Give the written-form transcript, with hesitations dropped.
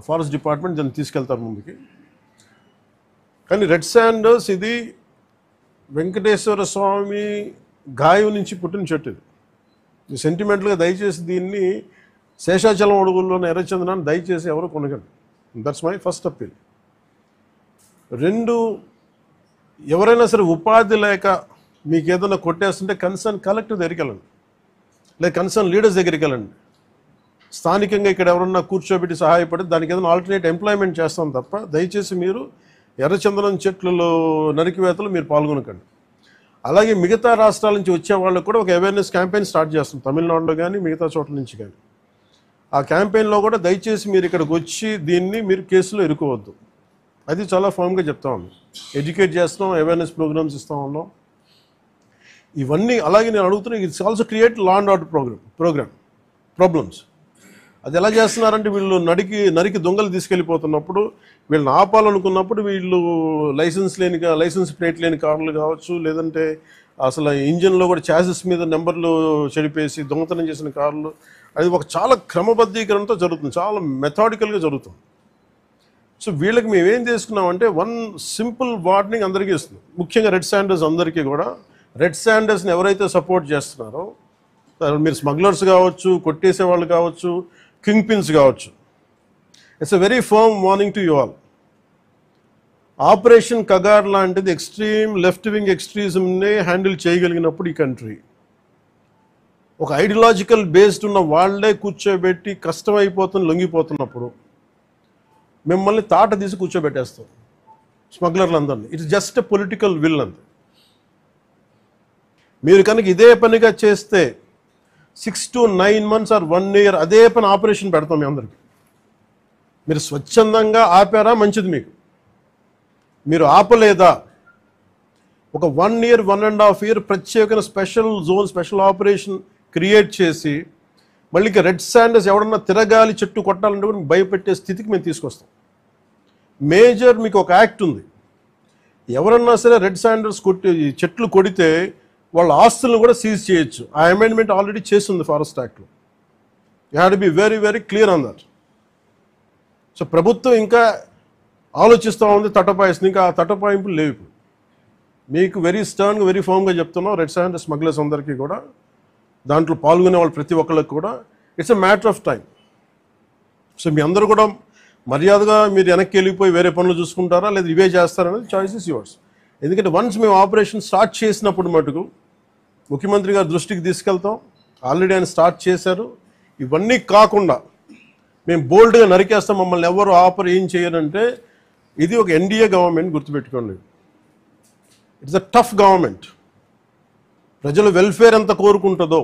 Forest department దాన్ని తీసుకెళ్తారు ముందుకి. కానీ రెడ్ శాండర్స్ ఇది వెంకటేశ్వర స్వామి గాయం నుంచి పుట్టిన చెట్టు. ఇది సెంటిమెంటల్గా దయచేసి దీన్ని శేషాచలం అడుగుల్లోని ఎర్రచందనాన్ని దయచేసి ఎవరు కొనగండి. That's my first appeal. 2, ఎవరైనా సరే ఉపాధి లేక మీకు ఏదైనా కొట్టేస్తుంటే కన్సర్న్ కలెక్టర్ దగ్గరికి వెళ్ళండి, లేదా కన్సర్న్ లీడర్స్ దగ్గరికి వెళ్ళండి. స్థానికంగా ఇక్కడ ఎవరన్నా కూర్చోబెట్టి సహాయపడి దానికి ఏదైనా ఆల్టర్నేట్ ఎంప్లాయ్మెంట్ చేస్తాం తప్ప దయచేసి మీరు ఎర్రచందనం చెట్లలో నరికివేతలు మీరు పాల్గొనకండి. అలాగే మిగతా రాష్ట్రాల నుంచి వచ్చే వాళ్ళకు కూడా ఒక అవేర్నెస్ క్యాంపెయిన్ స్టార్ట్ చేస్తాం, తమిళనాడులో కానీ మిగతా చోట్ల నుంచి కానీ. ఆ క్యాంపెయిన్లో కూడా దయచేసి మీరు ఇక్కడికి వచ్చి దీన్ని మీరు కేసులో ఇరుకోవద్దు. అది చాలా ఫామ్గా చెప్తా ఉన్నాం. ఎడ్యుకేట్ చేస్తున్నాం, అవేర్నెస్ ప్రోగ్రామ్స్ ఇస్తూ ఉన్నాం. ఇవన్నీ అలాగే నేను అడుగుతున్నా, it's also create law and order problems. అది ఎలా చేస్తున్నారంటే వీళ్ళు నరికి దొంగలు తీసుకెళ్ళిపోతున్నప్పుడు వీళ్ళని ఆపాలనుకున్నప్పుడు వీళ్ళు లైసెన్స్ ప్లేట్ లేని కార్లు కావచ్చు, లేదంటే అసలు ఇంజిన్లో కూడా చాసెస్ మీద నెంబర్లు చెడిపేసి దొంగతనం చేసిన కార్లు, అది ఒక చాలా క్రమబద్ధీకరణతో జరుగుతుంది, చాలా మెథాడికల్గా జరుగుతుంది. సో వీళ్ళకి మేమేం చేసుకున్నామంటే వన్ సింపుల్ వార్నింగ్ అందరికీ ఇస్తుంది, ముఖ్యంగా రెడ్ శాండర్స్ అందరికీ కూడా. రెడ్ శాండర్స్ని ఎవరైతే సపోర్ట్ చేస్తున్నారో మీరు స్మగ్లర్స్ కావచ్చు, కొట్టేసే వాళ్ళు కావచ్చు, కింగ్ పిన్స్ కావచ్చు, it's a very firm warning to you all. Operation Kagar లాంటిది ఎక్స్ట్రీమ్ లెఫ్ట్ వింగ్ ఎక్స్ట్రీజంనే హ్యాండిల్ చేయగలిగినప్పుడు ఈ కంట్రీ, ఒక ఐడియాలజికల్ బేస్డ్ ఉన్న వాళ్ళే కూర్చోబెట్టి కష్టమైపోతుంది లొంగిపోతున్నప్పుడు మిమ్మల్ని తాట తీసి కూర్చోబెట్టేస్తాం స్మగ్లర్లందరినీ. It's just a political will అంతే. మీరు కనుక ఇదే పనిగా చేస్తే 6 to 9 months or 1 year అదే పని ఆపరేషన్ పెడతాం మీ అందరికి. మీరు స్వచ్ఛందంగా ఆపారా మంచిది, మీరు ఆపలేదా ఒక 1 year 1.5 year ప్రత్యేకమైన special zone, special operation create చేసి మళ్ళీ రెడ్ శాండర్స్ ఎవడన్నా తిరగాలి చెట్టు కొట్టాలంటే కూడా భయపెట్టే స్థితికి మేము తీసుకొస్తాం. మేజర్ మీకు ఒక యాక్ట్ ఉంది, ఎవరన్నా సరే రెడ్ శాండర్స్ చెట్లు కొడితే వాళ్ళ ఆస్తులను కూడా సీజ్ చేయొచ్చు. ఆ అమెండ్మెంట్ ఆల్రెడీ చేస్తుంది ఫారెస్ట్ యాక్ట్లో. You have to be very very clear on that. So ప్రభుత్వం ఇంకా ఆలోచిస్తూ ఉంది తటపాయిస్తుంది, ఇంకా ఆ తటపాయింపులు లేవు. మీకు వెరీ స్టర్న్గా వెరీ ఫామ్గా చెప్తున్నాం, రెడ్ శాండర్స్ స్మగ్లర్స్ అందరికీ కూడా, దాంట్లో పాల్గొనే వాళ్ళు ప్రతి ఒక్కళ్ళకి కూడా it's a matter of time. So మీ అందరూ కూడా మర్యాదగా మీరు వెనక్కి వెళ్ళిపోయి వేరే పనులు చూసుకుంటారా లేదా ఇవే చేస్తారనేది చాయిస్ ఇస్ యువర్స్. ఎందుకంటే వన్స్ మేము ఆపరేషన్ స్టార్ట్ చేసినప్పుడు మటుకు ముఖ్యమంత్రి గారి దృష్టికి తీసుకెళ్తాం, ఆల్రెడీ ఆయన స్టార్ట్ చేశారు. ఇవన్నీ కాకుండా మేము బోల్డ్గా నరికేస్తాం, మమ్మల్ని ఎవరు ఏం చేయరంటే ఇది ఒక ఎన్డీఏ గవర్నమెంట్, గుర్తుపెట్టుకోండి. It's a tough government. ప్రజల వెల్ఫేర్ ఎంత కోరుకుంటుందో